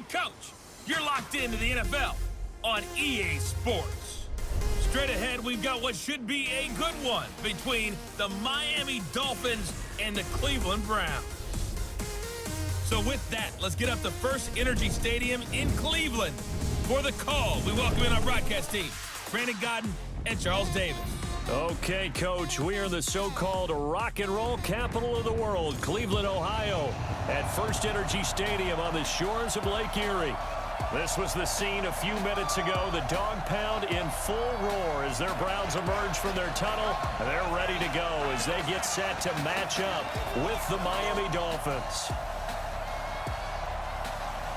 Coach, you're locked into the NFL on EA Sports. Straight ahead, we've got what should be a good one between the Miami Dolphins and the Cleveland Browns. So with that, let's get up to First Energy Stadium in Cleveland. For the call, we welcome in our broadcast team, Brandon Godden and Charles Davis. Okay, Coach, we are in the so-called rock and roll capital of the world, Cleveland, Ohio, at First Energy Stadium on the shores of Lake Erie. This was the scene a few minutes ago, the dog pound in full roar as their Browns emerge from their tunnel. They're ready to go as they get set to match up with the Miami Dolphins.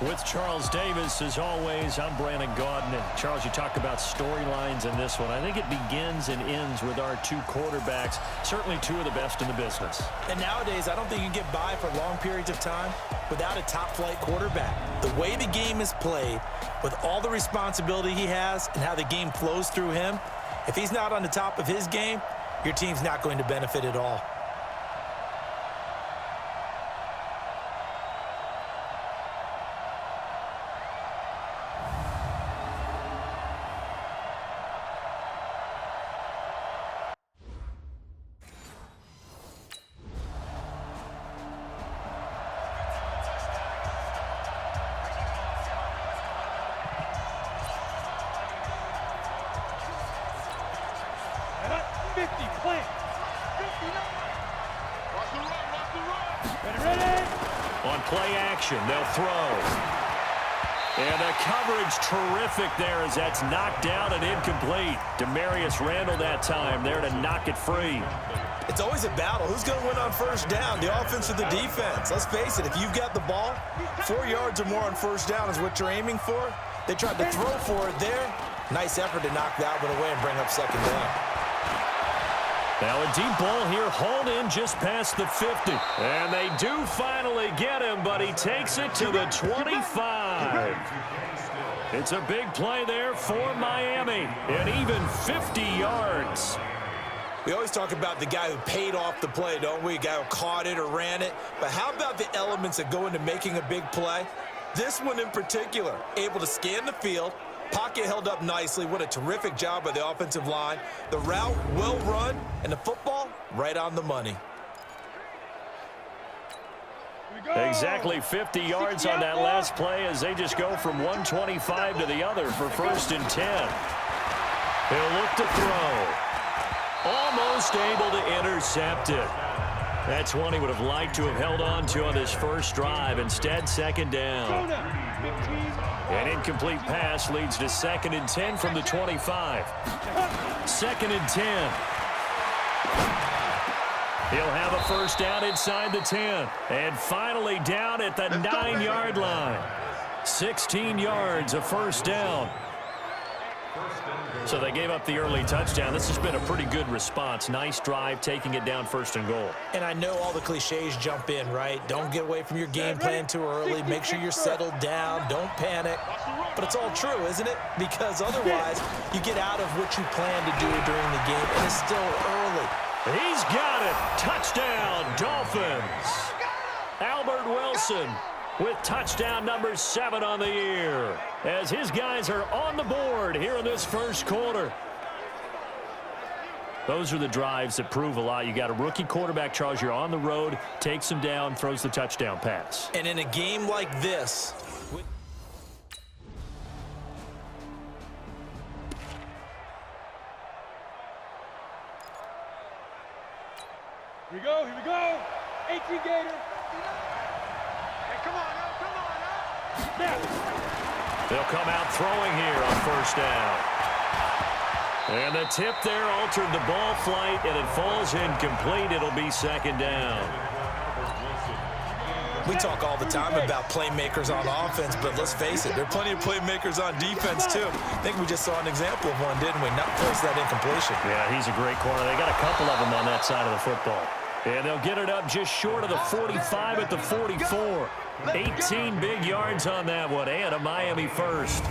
With Charles Davis, as always, I'm Brandon Godden. And Charles, you talk about storylines in this one. I think it begins and ends with our two quarterbacks, certainly two of the best in the business. And nowadays, I don't think you can get by for long periods of time without a top-flight quarterback. The way the game is played, with all the responsibility he has and how the game flows through him, if he's not on the top of his game, your team's not going to benefit at all. On play action, they'll throw. And the coverage terrific there as that's knocked down and incomplete. Demarius Randall that time there to knock it free. It's always a battle. Who's going to win on first down, the offense or the defense? Let's face it, if you've got the ball, 4 yards or more on first down is what you're aiming for. They tried to throw for it there. Nice effort to knock that one away and bring up second down. Now a deep ball here, hauled in just past the 50. And they do finally get him, but he takes it to the 25. It's a big play there for Miami, and even 50 yards. We always talk about the guy who paid off the play, don't we? A guy who caught it or ran it. But how about the elements that go into making a big play? This one in particular, able to scan the field, pocket held up nicely. What a terrific job by the offensive line. The route well run, and the football right on the money. Exactly 50 yards on that last play as they just go from 125 to the other for 1st and 10. He'll look to throw. Almost able to intercept it. That's one he would have liked to have held on to on his first drive. Instead, second down. An incomplete pass leads to 2nd and 10 from the 25. 2nd and 10. He'll have a first down inside the 10. And finally down at the 9-yard line. 16 yards, a first down. So they gave up the early touchdown. This has been a pretty good response. Nice drive, taking it down 1st and goal. And I know all the cliches jump in, right? Don't get away from your game plan too early. Make sure you're settled down. Don't panic. But it's all true, isn't it? Because otherwise, you get out of what you plan to do during the game, and it's still early. He's got it. Touchdown, Dolphins. Albert Wilson with touchdown number 7 on the year, as his guys are on the board here in this first quarter. Those are the drives that prove a lot. You got a rookie quarterback, Charles. You're on the road, takes him down, throws the touchdown pass. And in a game like this, here we go. 18 Gator. Come on, now. They'll come out throwing here on first down. And the tip there altered the ball flight, and it falls incomplete. It'll be second down. We talk all the time about playmakers on offense, but let's face it, there are plenty of playmakers on defense, too. I think we just saw an example of one, didn't we? Not force that incompletion. Yeah, he's a great corner. They got a couple of them on that side of the football. And they'll get it up just short of the 45 at the 44. 18 big yards on that one, and a Miami first.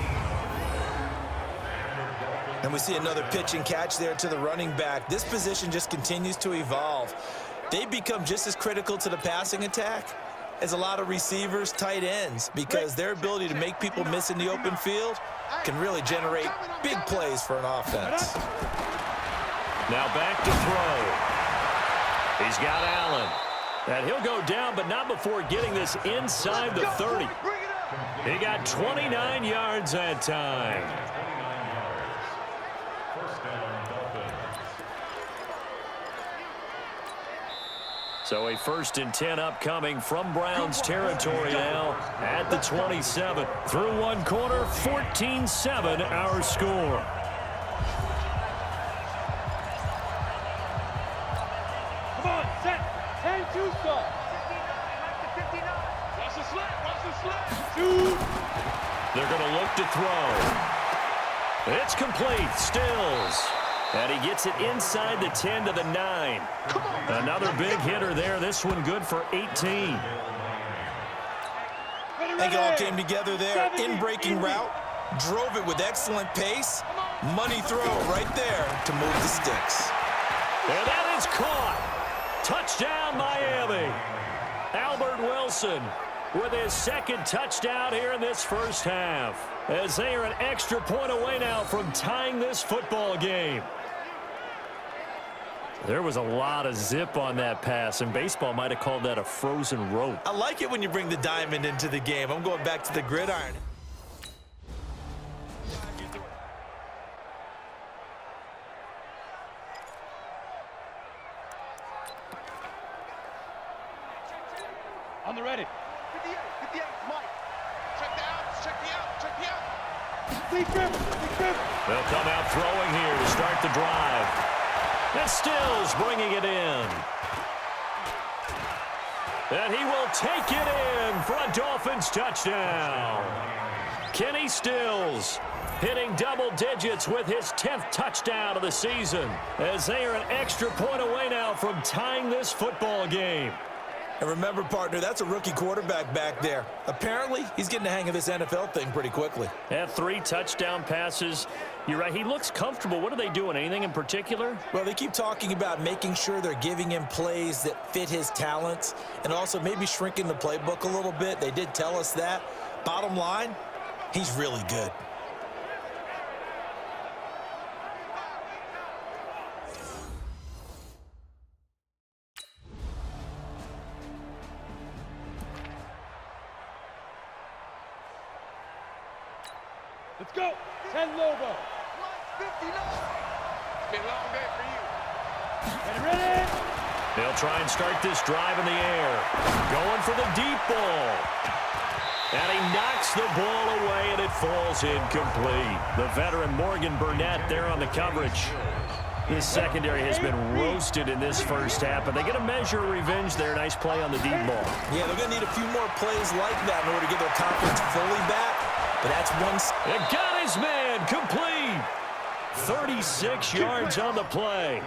And we see another pitch and catch there to the running back. This position just continues to evolve. They become just as critical to the passing attack is a lot of receivers, tight ends, because their ability to make people miss in the open field can really generate big plays for an offense. Now back to throw. He's got Allen. And he'll go down, but not before getting this inside the 30. He got 29 yards that time. So a 1st and 10 upcoming from Browns territory now at the 27. Through one quarter, 14-7 our score. Come on, set. 10-2 start. 59. Watch the slant. Watch the slant. Shoot. They're going to look to throw. It's complete. Stills. And he gets it inside the 10 to the 9. Another big hitter there. This one good for 18. I think it all came together there. In-breaking route. Drove it with excellent pace. Money throw right there to move the sticks. And that is caught. Touchdown, Miami. Albert Wilson with his 2nd touchdown here in this first half, as they are an extra point away now from tying this football game. There was a lot of zip on that pass, and baseball might have called that a frozen rope. I like it when you bring the diamond into the game. I'm going back to the gridiron. On the ready. 58, Mike. Check the out, check the out, check the out. Big grip. They'll come out throwing here to start the drive. And Stills bringing it in. And he will take it in for a Dolphins touchdown. Kenny Stills hitting double digits with his 10th touchdown of the season, as they are an extra point away now from tying this football game. And remember, partner, that's a rookie quarterback back there. Apparently, he's getting the hang of this NFL thing pretty quickly. Had 3 touchdown passes. You're right, he looks comfortable. What are they doing? Anything in particular? Well, they keep talking about making sure they're giving him plays that fit his talents and also maybe shrinking the playbook a little bit. They did tell us that. Bottom line, he's really good. Let's go. 10 Lobo. 59. It's been a long day for you. Ready? They'll try and start this drive in the air. Going for the deep ball. And he knocks the ball away, and it falls incomplete. The veteran Morgan Burnett there on the coverage. This secondary has been roasted in this first half, but they get a measure of revenge there. Nice play on the deep ball. Yeah, they're going to need a few more plays like that in order to get their confidence fully back. But that's one. It got his man complete. 36 yards on the play.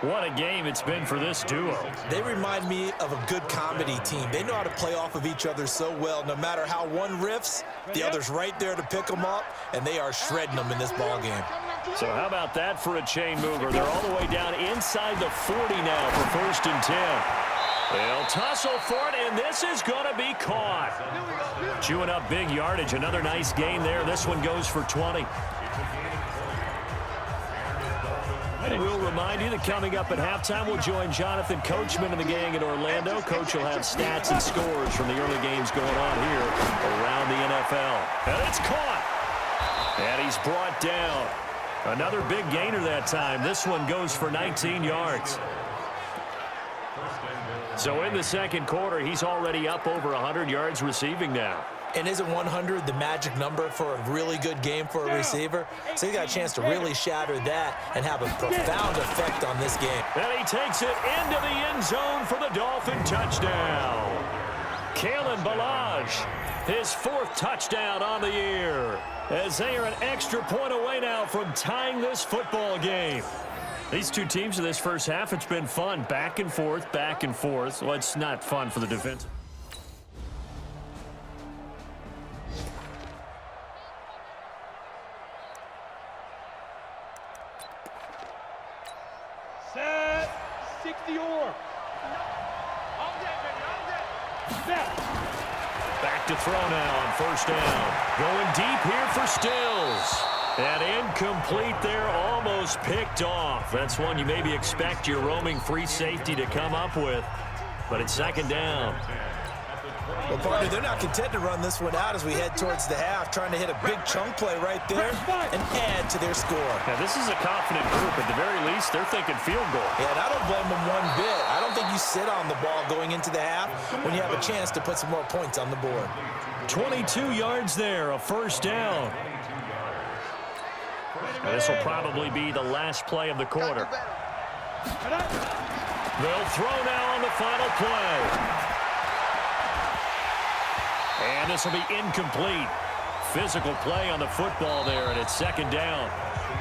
What a game it's been for this duo. They remind me of a good comedy team. They know how to play off of each other so well. No matter how one riffs, the other's right there to pick them up, and they are shredding them in this ball game. So how about that for a chain mover? They're all the way down inside the 40 now for 1st and 10. They'll tussle for it, and this is going to be caught. Chewing up big yardage. Another nice gain there. This one goes for 20. And we'll remind you that coming up at halftime, we'll join Jonathan Coachman and the gang in Orlando. Coach will have stats and scores from the early games going on here around the NFL. And it's caught. And he's brought down. Another big gainer that time. This one goes for 19 yards. So in the second quarter, he's already up over 100 yards receiving now. And isn't 100 the magic number for a really good game for a receiver? So he got a chance to really shatter that and have a profound effect on this game. And he takes it into the end zone for the Dolphin touchdown. Kalen Ballage, his 4th touchdown on the year, as they are an extra point away now from tying this football game. These two teams in this first half, it's been fun. Back and forth, back and forth. Well, it's not fun for the defense. Set. 60 or. All day, baby, all Back to throw now on first down. Going deep here for Stills. And incomplete there, almost picked off. That's one you maybe expect your roaming free safety to come up with. But it's second down. Well, partner, they're not content to run this one out as we head towards the half, trying to hit a big chunk play right there and add to their score. Now, this is a confident group. At the very least, they're thinking field goal. Yeah, and I don't blame them one bit. I don't think you sit on the ball going into the half when you have a chance to put some more points on the board. 22 yards there, a first down. This will probably be the last play of the quarter. They'll throw now on the final play. And this will be incomplete. Physical play on the football there, and it's second down.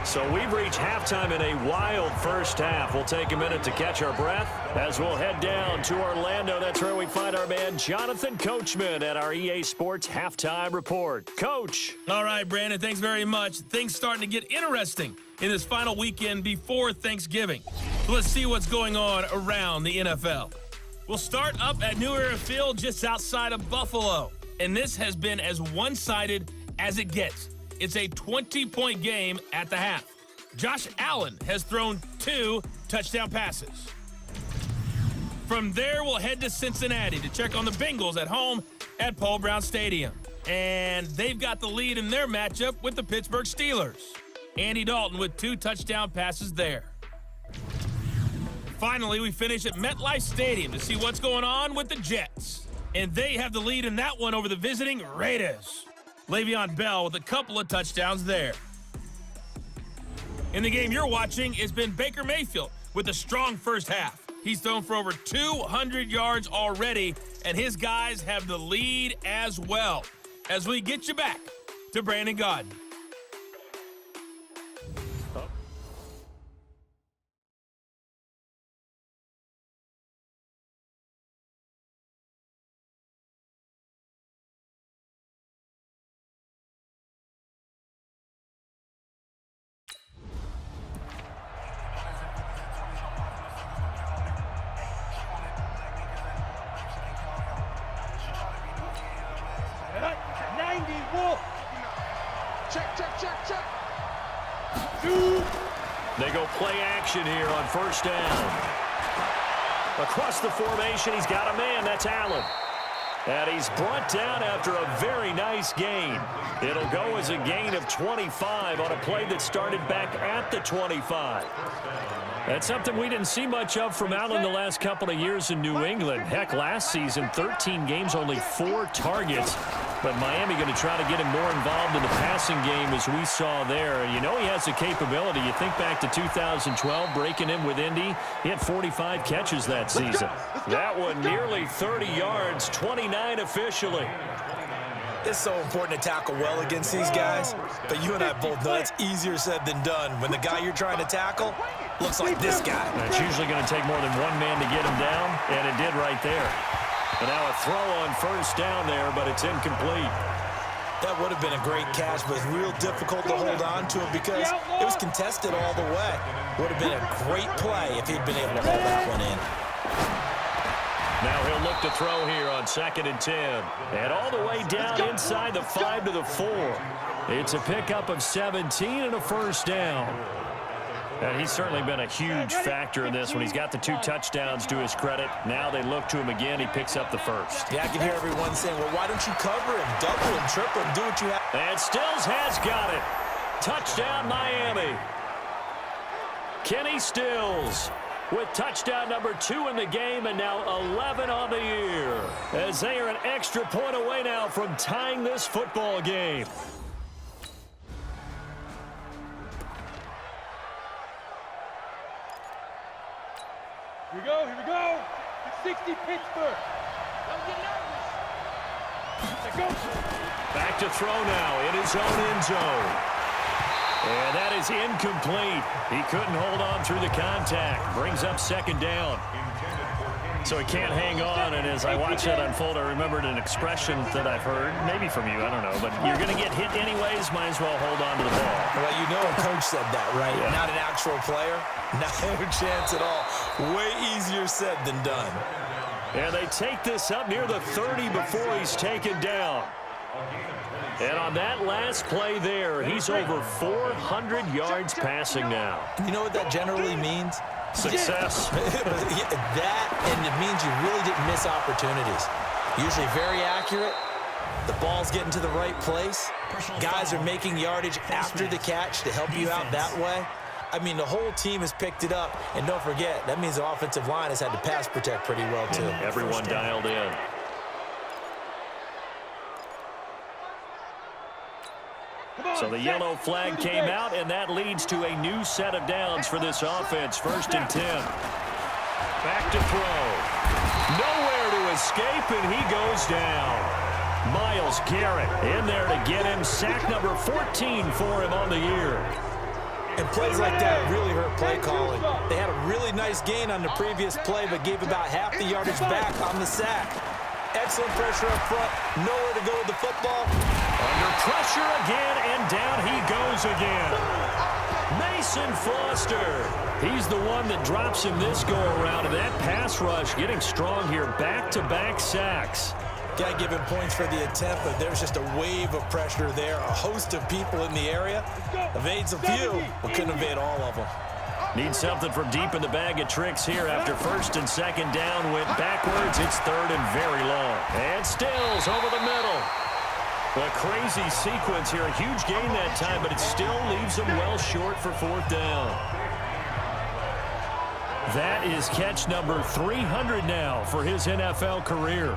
So we've reached halftime in a wild first half. We'll take a minute to catch our breath as we'll head down to Orlando. That's where we find our man Jonathan Coachman at our EA Sports Halftime Report. Coach. All right, Brandon, thanks very much. Things starting to get interesting in this final weekend before Thanksgiving. So let's see what's going on around the NFL. We'll start up at New Era Field just outside of Buffalo. And this has been as one-sided as it gets. It's a 20-point game at the half. Josh Allen has thrown 2 touchdown passes. From there, we'll head to Cincinnati to check on the Bengals at home at Paul Brown Stadium. And they've got the lead in their matchup with the Pittsburgh Steelers. Andy Dalton with 2 touchdown passes there. Finally, we finish at MetLife Stadium to see what's going on with the Jets. And they have the lead in that one over the visiting Raiders. Le'Veon Bell with a couple of touchdowns there. In the game you're watching, it's been Baker Mayfield with a strong first half. He's thrown for over 200 yards already, and his guys have the lead as well. As we get you back to Brandon Gaudin. Check. They go play action here on first down. Across the formation, he's got a man. That's Allen. And he's brought down after a very nice gain. It'll go as a gain of 25 on a play that started back at the 25. That's something we didn't see much of from Allen the last couple of years in New England. Heck, last season, 13 games, only 4 targets. But Miami going to try to get him more involved in the passing game as we saw there. You know he has the capability. You think back to 2012, breaking in with Indy. He had 45 catches that season. That one nearly 30 yards, 29 officially. It's so important to tackle well against these guys, but you and I both know it's easier said than done when the guy you're trying to tackle looks like this guy. It's usually going to take more than one man to get him down, and it did right there. And now a throw on first down there, but it's incomplete. That would have been a great catch, but it's real difficult to hold on to it because it was contested all the way. Would have been a great play if he'd been able to hold that one in. Now he'll look to throw here on 2nd and 10. And all the way down inside the 5 to the 4. It's a pickup of 17 and a first down. And he's certainly been a huge factor in this when he's got the 2 touchdowns to his credit. Now they look to him again. He picks up the first. Yeah, I can hear everyone saying, well, why don't you cover him, double him, triple him, do what you have. And Stills has got it. Touchdown, Miami. Kenny Stills with touchdown number 2 in the game and now 11 on the year. As they are an extra point away now from tying this football game. Here we go. 60 Pittsburgh. Don't get nervous. Go. Back to throw now in his own end zone. And that is incomplete. He couldn't hold on through the contact. Brings up 2nd down. So he can't hang on, and as I watch that unfold, I remembered an expression that I've heard, maybe from you, I don't know, but you're going to get hit anyways, might as well hold on to the ball. Well, you know a coach said that, right? Yeah. Not an actual player. No chance at all. Way easier said than done. And they take this up near the 30 before he's taken down. And on that last play there, he's over 400 yards passing now. You know what that generally means? Success. That, and it means you really didn't miss opportunities. Usually very accurate. The ball's getting to the right place. Guys are making yardage after the catch to help you out that way. I mean, the whole team has picked it up. And don't forget, that means the offensive line has had to pass protect pretty well, too. Everyone dialed in. So the yellow flag came out, and that leads to a new set of downs for this offense. 1st and 10. Back to throw. Nowhere to escape, and he goes down. Myles Garrett in there to get him. Sack number 14 for him on the year. And plays like that really hurt play calling. They had a really nice gain on the previous play, but gave about half the yardage back on the sack. Excellent pressure up front. Nowhere to go with the football. Under pressure again, and down he goes again. Mason Foster. He's the one that drops him this go-around, and that pass rush getting strong here. Back-to-back sacks. Got to give him points for the attempt, but there's just a wave of pressure there. A host of people in the area. Evades a few, but couldn't evade all of them. Need something from deep in the bag of tricks here after 1st and 2nd down. Went backwards. It's 3rd and very long. And Stills over the middle. A crazy sequence here. A huge gain that time, but it still leaves him well short for 4th down. That is catch number 300 now for his NFL career.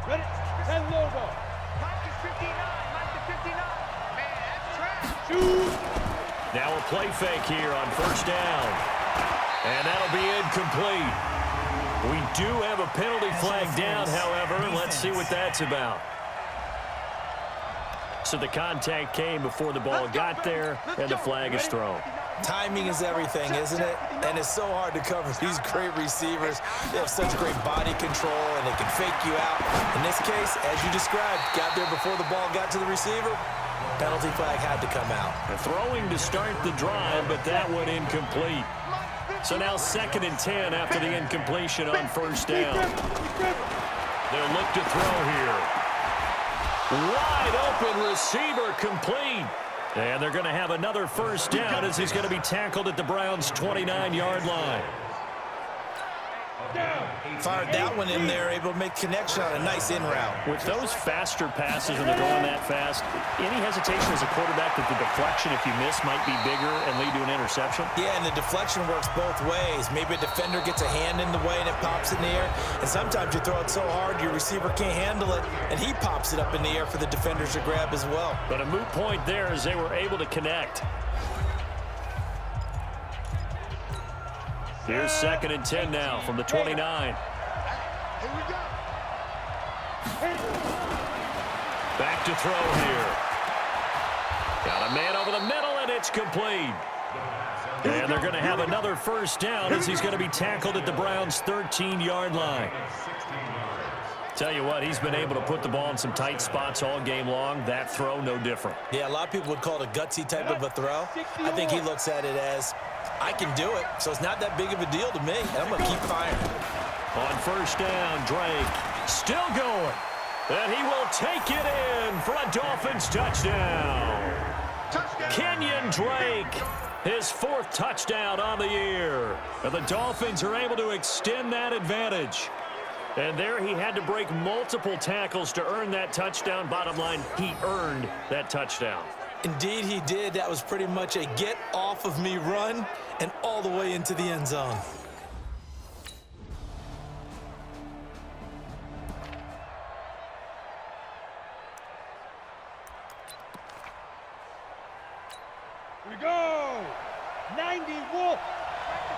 Ready? 10 logo. Mike is 59. Mike is 59. Man, that's trash. Shoot. Now a play fake here on 1st down. And that'll be incomplete. We do have a penalty flag down, however. Let's see what that's about. So the contact came before the ball got there, and the flag is thrown. Timing is everything, isn't it? And it's so hard to cover these great receivers. They have such great body control, and they can fake you out. In this case, as you described, got there before the ball got to the receiver. Penalty flag had to come out. Throwing to start the drive, but that one incomplete. So now 2nd and 10 after the incompletion on 1st down. They'll look to throw here. Wide open receiver complete. And they're going to have another 1st down as he's going to be tackled at the Browns' 29-yard line. Fired that one in there, able to make connection on a nice in route. With those faster passes when they're going that fast, any hesitation as a quarterback that the deflection, if you miss, might be bigger and lead to an interception? Yeah, and the deflection works both ways. Maybe a defender gets a hand in the way and it pops in the air. And sometimes you throw it so hard your receiver can't handle it, and he pops it up in the air for the defenders to grab as well. But a moot point there as they were able to connect. Here's 2nd and 10 now from the 29. Here we go. Back to throw here. Got a man over the middle, and it's complete. And they're going to have another 1st down as he's going to be tackled at the Browns' 13-yard line. Tell you what, he's been able to put the ball in some tight spots all game long. That throw, no different. Yeah, a lot of people would call it a gutsy type of a throw. I think he looks at it as, I can do it, so it's not that big of a deal to me, and I'm going to keep firing. On 1st down, Drake still going. And he will take it in for a Dolphins touchdown. Kenyon Drake, his 4th touchdown on the year. And the Dolphins are able to extend that advantage. And there he had to break multiple tackles to earn that touchdown. Bottom line, he earned that touchdown. Indeed he did. That was pretty much a get off of me run and all the way into the end zone. Here we go. 90 Wolf.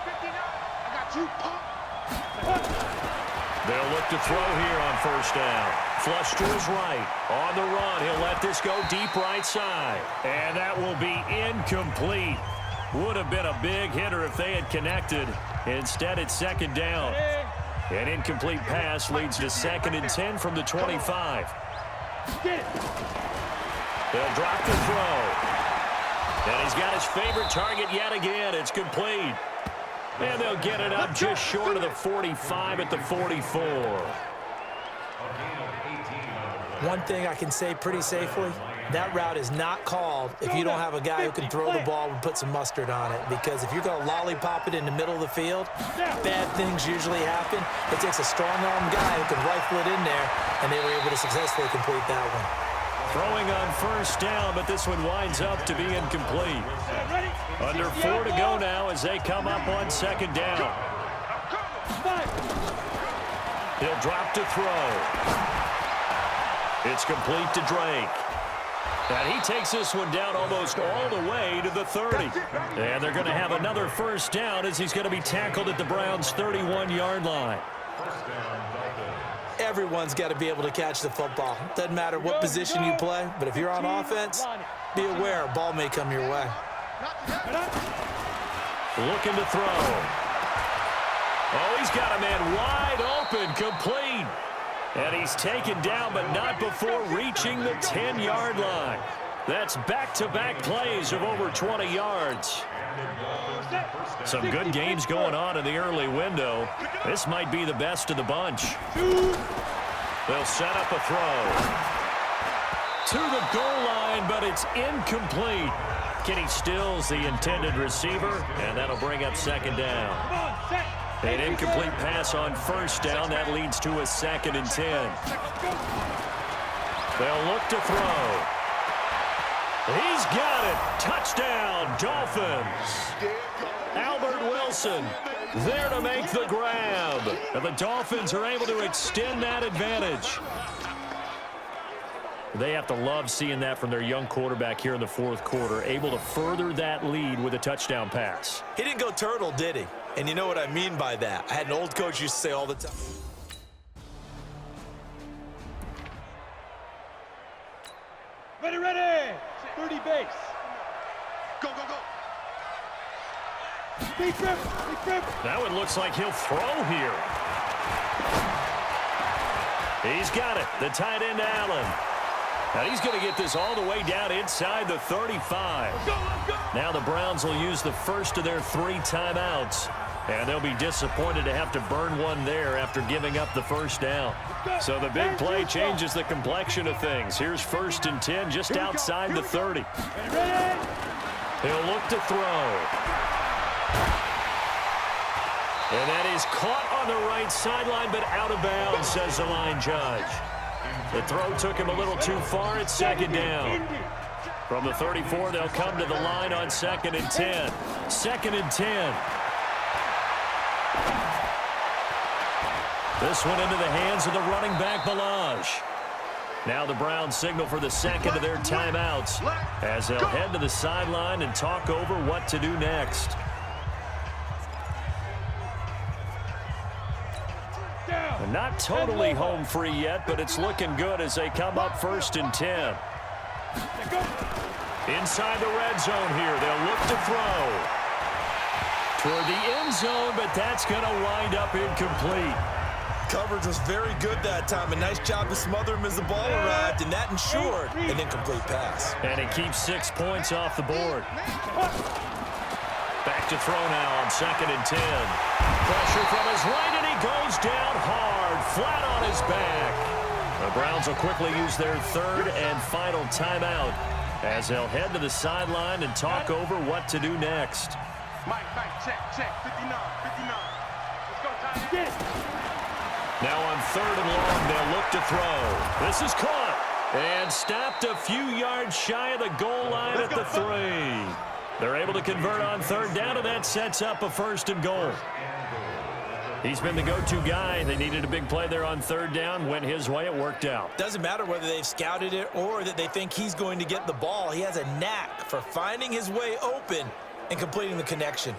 59. I got you, pump. They'll look to throw here on 1st down. Flush to his right. On the run, he'll let this go deep right side. And that will be incomplete. Would have been a big hitter if they had connected. Instead, it's second down. An incomplete pass leads to 2nd and 10 from the 25. They'll drop the throw. And he's got his favorite target yet again. It's complete. And they'll get it up just short of the 45 at the 44. One thing I can say pretty safely, that route is not called if you don't have a guy who can throw the ball and put some mustard on it. Because if you're going to lollipop it in the middle of the field, bad things usually happen. It takes a strong-arm guy who can rifle it in there, and they were able to successfully complete that one. Throwing on first down, but this one winds up to be incomplete. Under 4 to go now as they come up on second down. He'll drop to throw. It's complete to Drake. And he takes this one down almost all the way to the 30. And they're going to have another first down as he's going to be tackled at the Browns' 31-yard line. Everyone's got to be able to catch the football. Doesn't matter what position you play, but if you're on offense, be aware a ball may come your way. Looking to throw. Oh, he's got a man wide open, complete. And he's taken down, but not before reaching the 10-yard line. That's back-to-back plays of over 20 yards. Some good games going on in the early window. This might be the best of the bunch. They'll set up a throw. To the goal line, but it's incomplete. Kenny Stills, the intended receiver, and that'll bring up second down. An incomplete pass on first down. That leads to a 2nd and 10. They'll look to throw. He's got it. Touchdown, Dolphins. Albert Wilson there to make the grab. And the Dolphins are able to extend that advantage. They have to love seeing that from their young quarterback here in the fourth quarter, able to further that lead with a touchdown pass. He didn't go turtle, did he? And you know what I mean by that. I had an old coach used to say all the time. Ready. 30 base. Go, go, go. Big grip. That one looks like he'll throw here. He's got it. The tight end, Allen. Now he's going to get this all the way down inside the 35. Let's go. Now the Browns will use the first of their 3 timeouts. And they'll be disappointed to have to burn one there after giving up the first down. So the big play changes the complexion of things. Here's 1st and 10 just outside the 30. He'll look to throw. And that is caught on the right sideline, but out of bounds, says the line judge. The throw took him a little too far. It's second down. From the 34, they'll come to the line on 2nd and 10. 2nd and 10. This one into the hands of the running back, Balaj. Now the Browns signal for the second of their timeouts as they'll head to the sideline and talk over what to do next. And not totally home free yet, but it's looking good as they come up 1st and 10. Inside the red zone here, they'll look to throw. Toward the end zone, but that's going to wind up incomplete. Coverage was very good that time. A nice job to smother him as the ball arrived, and that ensured an incomplete pass. And it keeps 6 points off the board. Back to throw now on 2nd and 10. Pressure from his right, and he goes down hard, flat on his back. The Browns will quickly use their 3rd and final timeout as they'll head to the sideline and talk over what to do next. Mike, check. 59. Let's go, Tyler. Now on 3rd and long, they'll look to throw. This is caught and stopped a few yards shy of the goal line at the 3. They're able to convert on 3rd down, and that sets up a 1st and goal. He's been the go-to guy. They needed a big play there on 3rd down. Went his way. It worked out. Doesn't matter whether they've scouted it or that they think he's going to get the ball. He has a knack for finding his way open and completing the connection.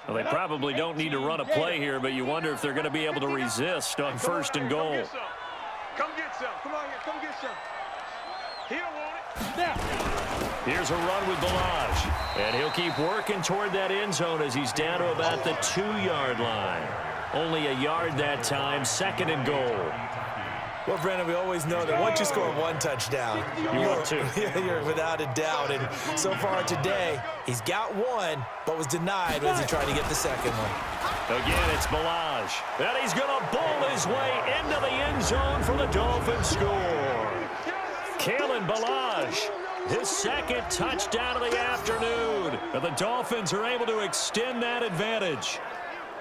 Well, they probably don't need to run a play here, but you wonder if they're going to be able to resist on first and goal. Come get some. Come on here. Come get some. He don't want it. Now. Here's a run with Balaj. And he'll keep working toward that end zone as he's down to about the 2-yard line. Only a yard that time, second and goal. Well, Brandon, we always know that once you score one touchdown, you're without a doubt. And so far today, he's got one, but was denied as he tried to get the second one. Again, it's Balaj. And he's going to bowl his way into the end zone for the Dolphins score. Kalen Balaj, his second touchdown of the afternoon. And the Dolphins are able to extend that advantage.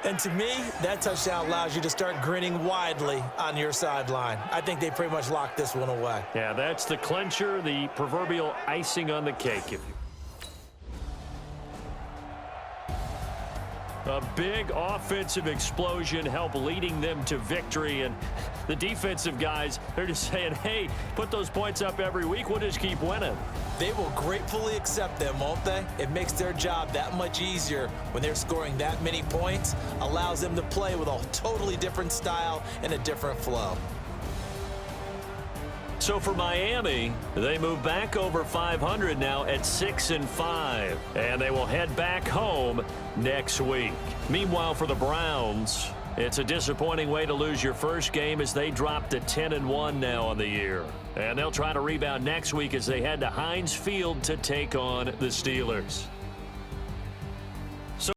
And to me, that touchdown allows you to start grinning widely on your sideline. I think they pretty much locked this one away. Yeah, that's the clincher, the proverbial icing on the cake. A big offensive explosion helped leading them to victory. And the defensive guys, they're just saying, hey, put those points up every week. We'll just keep winning. They will gratefully accept them, won't they? It makes their job that much easier when they're scoring that many points. Allows them to play with a totally different style and a different flow. So for Miami, they move back over 500 now at 6-5, and they will head back home next week. Meanwhile, for the Browns, it's a disappointing way to lose your first game as they drop to 10-1 now on the year. And they'll try to rebound next week as they head to Heinz Field to take on the Steelers.